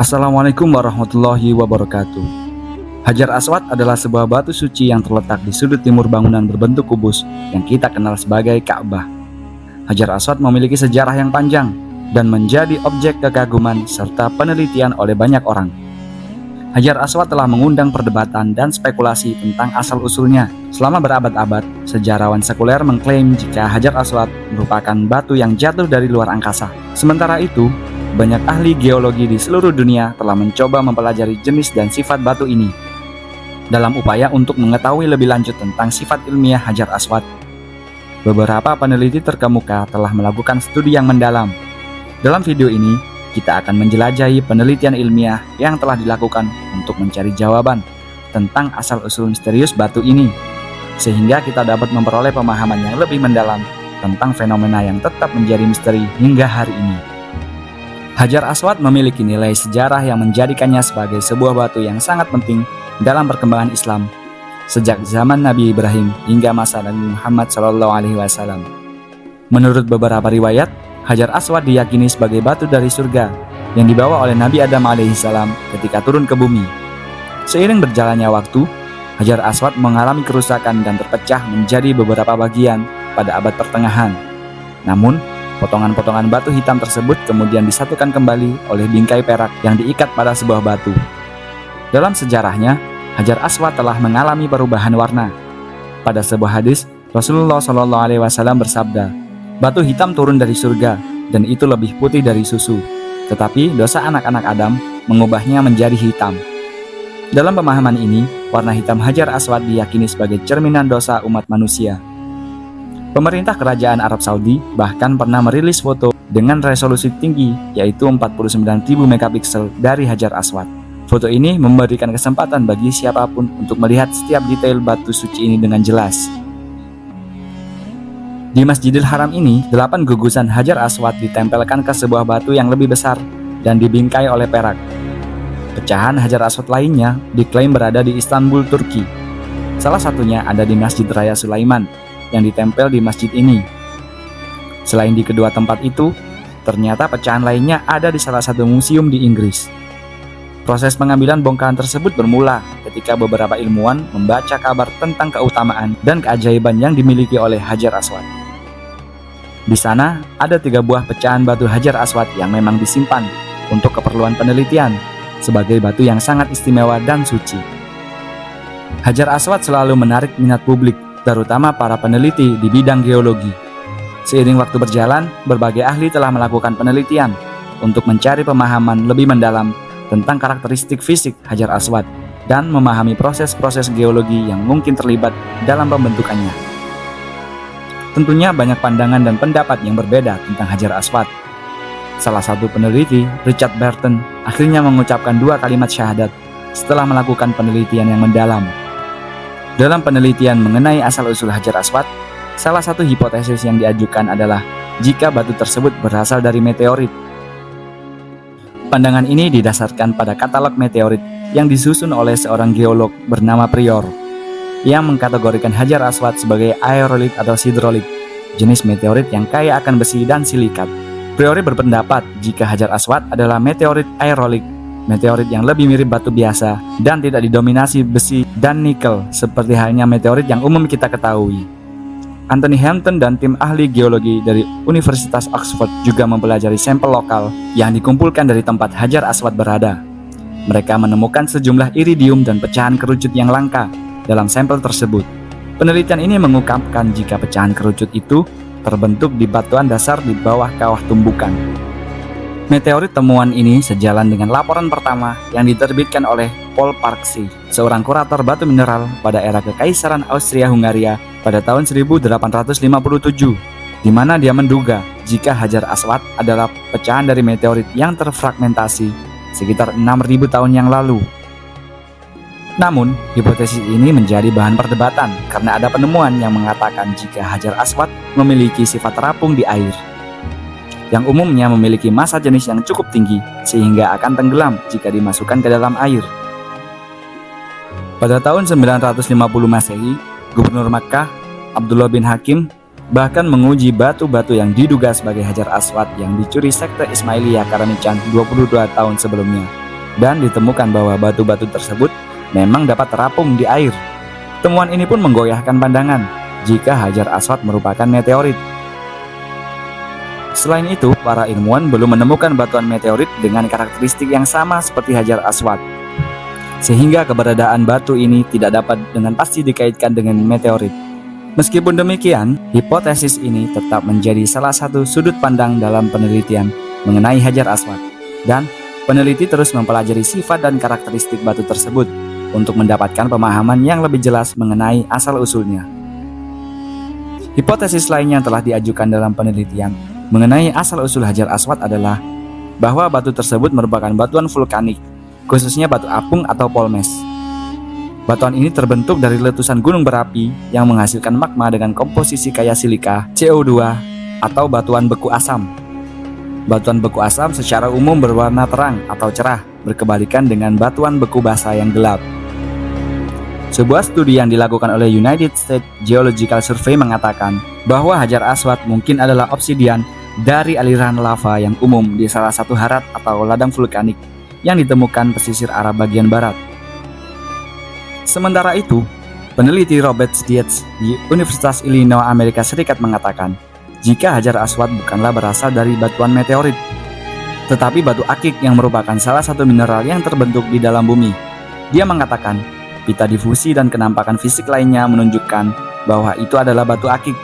Assalamualaikum warahmatullahi wabarakatuh. Hajar Aswad adalah sebuah batu suci yang terletak di sudut timur bangunan berbentuk kubus yang kita kenal sebagai Ka'bah. Hajar Aswad memiliki sejarah yang panjang dan menjadi objek kekaguman serta penelitian oleh banyak orang. Hajar Aswad telah mengundang perdebatan dan spekulasi tentang asal-usulnya. Selama berabad-abad, sejarawan sekuler mengklaim jika Hajar Aswad merupakan batu yang jatuh dari luar angkasa. Sementara itu, banyak ahli geologi di seluruh dunia telah mencoba mempelajari jenis dan sifat batu ini. Dalam upaya untuk mengetahui lebih lanjut tentang sifat ilmiah Hajar Aswad, beberapa peneliti terkemuka telah melakukan studi yang mendalam. Dalam video ini, kita akan menjelajahi penelitian ilmiah yang telah dilakukan untuk mencari jawaban tentang asal-usul misterius batu ini, sehingga kita dapat memperoleh pemahaman yang lebih mendalam tentang fenomena yang tetap menjadi misteri hingga hari ini. Hajar Aswad memiliki nilai sejarah yang menjadikannya sebagai sebuah batu yang sangat penting dalam perkembangan Islam sejak zaman Nabi Ibrahim hingga masa Nabi Muhammad SAW. Menurut beberapa riwayat, Hajar Aswad diyakini sebagai batu dari surga yang dibawa oleh Nabi Adam alaihissalam ketika turun ke bumi. Seiring berjalannya waktu, Hajar Aswad mengalami kerusakan dan terpecah menjadi beberapa bagian pada abad pertengahan. Namun, potongan-potongan batu hitam tersebut kemudian disatukan kembali oleh bingkai perak yang diikat pada sebuah batu. Dalam sejarahnya, Hajar Aswad telah mengalami perubahan warna. Pada sebuah hadis, Rasulullah SAW bersabda, "Batu hitam turun dari surga, dan itu lebih putih dari susu. Tetapi dosa anak-anak Adam mengubahnya menjadi hitam." Dalam pemahaman ini, warna hitam Hajar Aswad diyakini sebagai cerminan dosa umat manusia. Pemerintah Kerajaan Arab Saudi bahkan pernah merilis foto dengan resolusi tinggi, yaitu 49.000 megapiksel dari Hajar Aswad. Foto ini memberikan kesempatan bagi siapapun untuk melihat setiap detail batu suci ini dengan jelas. Di Masjidil Haram ini, 8 gugusan Hajar Aswad ditempelkan ke sebuah batu yang lebih besar dan dibingkai oleh perak. Pecahan Hajar Aswad lainnya diklaim berada di Istanbul, Turki. Salah satunya ada di Masjid Raya Sulaiman yang ditempel di masjid ini. Selain di kedua tempat itu, ternyata pecahan lainnya ada di salah satu museum di Inggris. Proses pengambilan bongkahan tersebut bermula ketika beberapa ilmuwan membaca kabar tentang keutamaan dan keajaiban yang dimiliki oleh Hajar Aswad. Di sana ada 3 buah pecahan batu Hajar Aswad yang memang disimpan untuk keperluan penelitian sebagai batu yang sangat istimewa dan suci. Hajar Aswad selalu menarik minat publik, terutama para peneliti di bidang geologi. Seiring waktu berjalan, berbagai ahli telah melakukan penelitian untuk mencari pemahaman lebih mendalam tentang karakteristik fisik Hajar Aswad dan memahami proses-proses geologi yang mungkin terlibat dalam pembentukannya. Tentunya banyak pandangan dan pendapat yang berbeda tentang Hajar Aswad. Salah satu peneliti, Richard Burton, akhirnya mengucapkan 2 kalimat syahadat setelah melakukan penelitian yang mendalam. Dalam penelitian mengenai asal-usul Hajar Aswad, salah satu hipotesis yang diajukan adalah jika batu tersebut berasal dari meteorit. Pandangan ini didasarkan pada katalog meteorit yang disusun oleh seorang geolog bernama Prior, yang mengkategorikan Hajar Aswad sebagai aerolit atau sidrolit, jenis meteorit yang kaya akan besi dan silikat. Prior berpendapat jika Hajar Aswad adalah meteorit aerolit, meteorit yang lebih mirip batu biasa dan tidak didominasi besi dan nikel seperti halnya meteorit yang umum kita ketahui. Anthony Hampton dan tim ahli geologi dari Universitas Oxford juga mempelajari sampel lokal yang dikumpulkan dari tempat Hajar Aswad berada. Mereka menemukan sejumlah iridium dan pecahan kerucut yang langka dalam sampel tersebut. Penelitian ini mengungkapkan jika pecahan kerucut itu terbentuk di batuan dasar di bawah kawah tumbukan. Meteorit temuan ini sejalan dengan laporan pertama yang diterbitkan oleh Paul Parksy, seorang kurator batu mineral pada era Kekaisaran Austria-Hungaria pada tahun 1857, di mana dia menduga jika Hajar Aswad adalah pecahan dari meteorit yang terfragmentasi sekitar 6.000 tahun yang lalu. Namun, hipotesis ini menjadi bahan perdebatan karena ada penemuan yang mengatakan jika Hajar Aswad memiliki sifat terapung di air, yang umumnya memiliki massa jenis yang cukup tinggi sehingga akan tenggelam jika dimasukkan ke dalam air. Pada tahun 950 Masehi, Gubernur Makkah, Abdullah bin Hakim, bahkan menguji batu-batu yang diduga sebagai Hajar Aswad yang dicuri sekte Ismailiyah Karamichan 22 tahun sebelumnya. dan ditemukan bahwa batu-batu tersebut memang dapat terapung di air. Temuan ini pun menggoyahkan pandangan jika Hajar Aswad merupakan meteorit. Selain itu, para ilmuwan belum menemukan batuan meteorit dengan karakteristik yang sama seperti Hajar Aswad, sehingga keberadaan batu ini tidak dapat dengan pasti dikaitkan dengan meteorit. Meskipun demikian, hipotesis ini tetap menjadi salah satu sudut pandang dalam penelitian mengenai Hajar Aswad, dan peneliti terus mempelajari sifat dan karakteristik batu tersebut untuk mendapatkan pemahaman yang lebih jelas mengenai asal-usulnya. Hipotesis lain yang telah diajukan dalam penelitian mengenai asal-usul Hajar Aswad adalah bahwa batu tersebut merupakan batuan vulkanik, khususnya batu apung atau polmes. Batuan ini terbentuk dari letusan gunung berapi yang menghasilkan magma dengan komposisi kaya silika, CO2, atau batuan beku asam. Batuan beku asam secara umum berwarna terang atau cerah, berkebalikan dengan batuan beku basa yang gelap. Sebuah studi yang dilakukan oleh United States Geological Survey mengatakan bahwa Hajar Aswad mungkin adalah obsidian dari aliran lava yang umum di salah satu harat atau ladang vulkanik yang ditemukan pesisir Arab bagian barat. Sementara itu, peneliti Robert Dietz di Universitas Illinois Amerika Serikat mengatakan jika Hajar Aswad bukanlah berasal dari batuan meteorit, tetapi batu akik yang merupakan salah satu mineral yang terbentuk di dalam bumi. Dia mengatakan pita difusi dan kenampakan fisik lainnya menunjukkan bahwa itu adalah batu akik.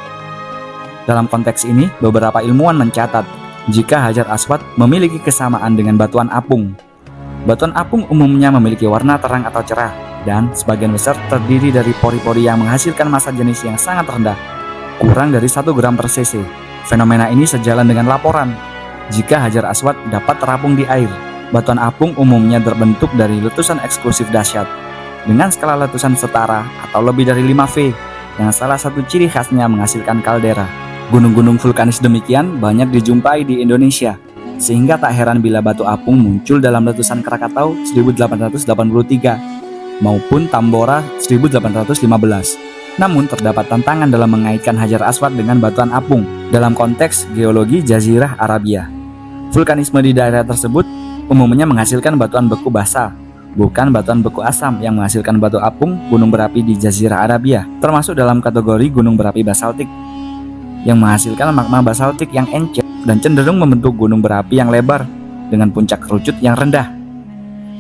Dalam konteks ini, beberapa ilmuwan mencatat jika Hajar Aswad memiliki kesamaan dengan batuan apung. Batuan apung umumnya memiliki warna terang atau cerah, dan sebagian besar terdiri dari pori-pori yang menghasilkan massa jenis yang sangat rendah, kurang dari 1 gram per cc. Fenomena ini sejalan dengan laporan jika Hajar Aswad dapat terapung di air. Batuan apung umumnya terbentuk dari letusan eksklusif dahsyat dengan skala letusan setara atau lebih dari 5V, yang salah satu ciri khasnya menghasilkan kaldera. Gunung-gunung vulkanis demikian banyak dijumpai di Indonesia, sehingga tak heran bila batu apung muncul dalam letusan Krakatau 1883 maupun Tambora 1815. Namun terdapat tantangan dalam mengaitkan Hajar Aswad dengan batuan apung dalam konteks geologi Jazirah Arabia. Vulkanisme di daerah tersebut umumnya menghasilkan batuan beku basa, bukan batuan beku asam yang menghasilkan batu apung gunung berapi di Jazirah Arabia, termasuk dalam kategori gunung berapi basaltik yang menghasilkan magma basaltik yang encer dan cenderung membentuk gunung berapi yang lebar dengan puncak kerucut yang rendah.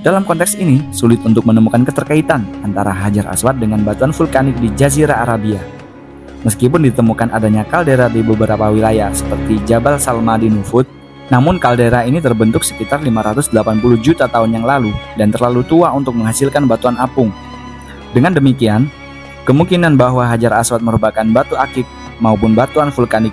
Dalam konteks ini, sulit untuk menemukan keterkaitan antara Hajar Aswad dengan batuan vulkanik di Jazirah Arabia. Meskipun ditemukan adanya kaldera di beberapa wilayah seperti Jabal Salma di Nufud, namun kaldera ini terbentuk sekitar 580 juta tahun yang lalu dan terlalu tua untuk menghasilkan batuan apung. Dengan demikian, kemungkinan bahwa Hajar Aswad merupakan batu akik maupun batuan vulkanik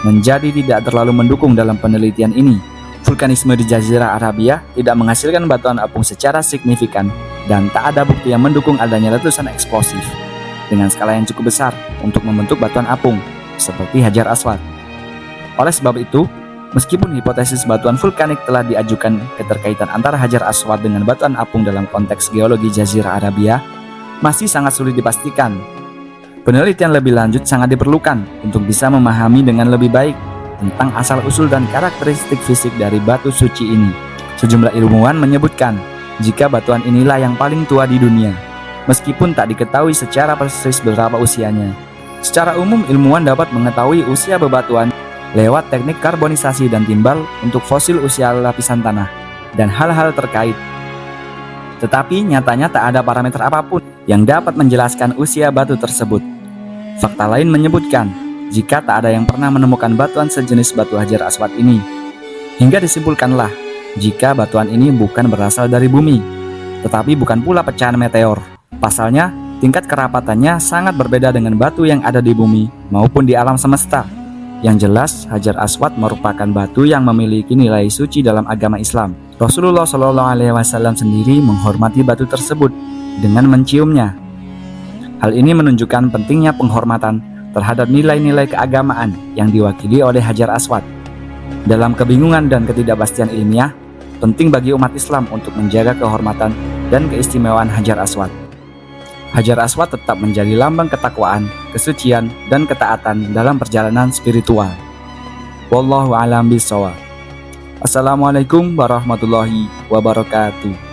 menjadi tidak terlalu mendukung dalam penelitian ini. Vulkanisme di Jazirah Arabia tidak menghasilkan batuan apung secara signifikan dan tak ada bukti yang mendukung adanya letusan eksplosif dengan skala yang cukup besar untuk membentuk batuan apung seperti Hajar Aswad. Oleh sebab itu, meskipun hipotesis batuan vulkanik telah diajukan, keterkaitan antara Hajar Aswad dengan batuan apung dalam konteks geologi Jazirah Arabia masih sangat sulit dipastikan. Penelitian lebih lanjut sangat diperlukan untuk bisa memahami dengan lebih baik tentang asal-usul dan karakteristik fisik dari batu suci ini. Sejumlah ilmuwan menyebutkan jika batuan inilah yang paling tua di dunia, meskipun tak diketahui secara persis berapa usianya. Secara umum, ilmuwan dapat mengetahui usia bebatuan lewat teknik karbonisasi dan timbal untuk fosil usia lapisan tanah dan hal-hal terkait. Tetapi nyatanya tak ada parameter apapun yang dapat menjelaskan usia batu tersebut. Fakta lain menyebutkan jika tak ada yang pernah menemukan batuan sejenis batu Hajar Aswad ini, hingga disimpulkanlah jika batuan ini bukan berasal dari bumi, tetapi bukan pula pecahan meteor. Pasalnya, tingkat kerapatannya sangat berbeda dengan batu yang ada di bumi maupun di alam semesta. Yang jelas, Hajar Aswad merupakan batu yang memiliki nilai suci dalam agama Islam. Rasulullah SAW sendiri menghormati batu tersebut dengan menciumnya. Hal ini menunjukkan pentingnya penghormatan terhadap nilai-nilai keagamaan yang diwakili oleh Hajar Aswad. Dalam kebingungan dan ketidakpastian ilmiah, penting bagi umat Islam untuk menjaga kehormatan dan keistimewaan Hajar Aswad. Hajar Aswad tetap menjadi lambang ketakwaan, kesucian, dan ketaatan dalam perjalanan spiritual. Wallahu a'lam bishawab. Assalamualaikum warahmatullahi wabarakatuh.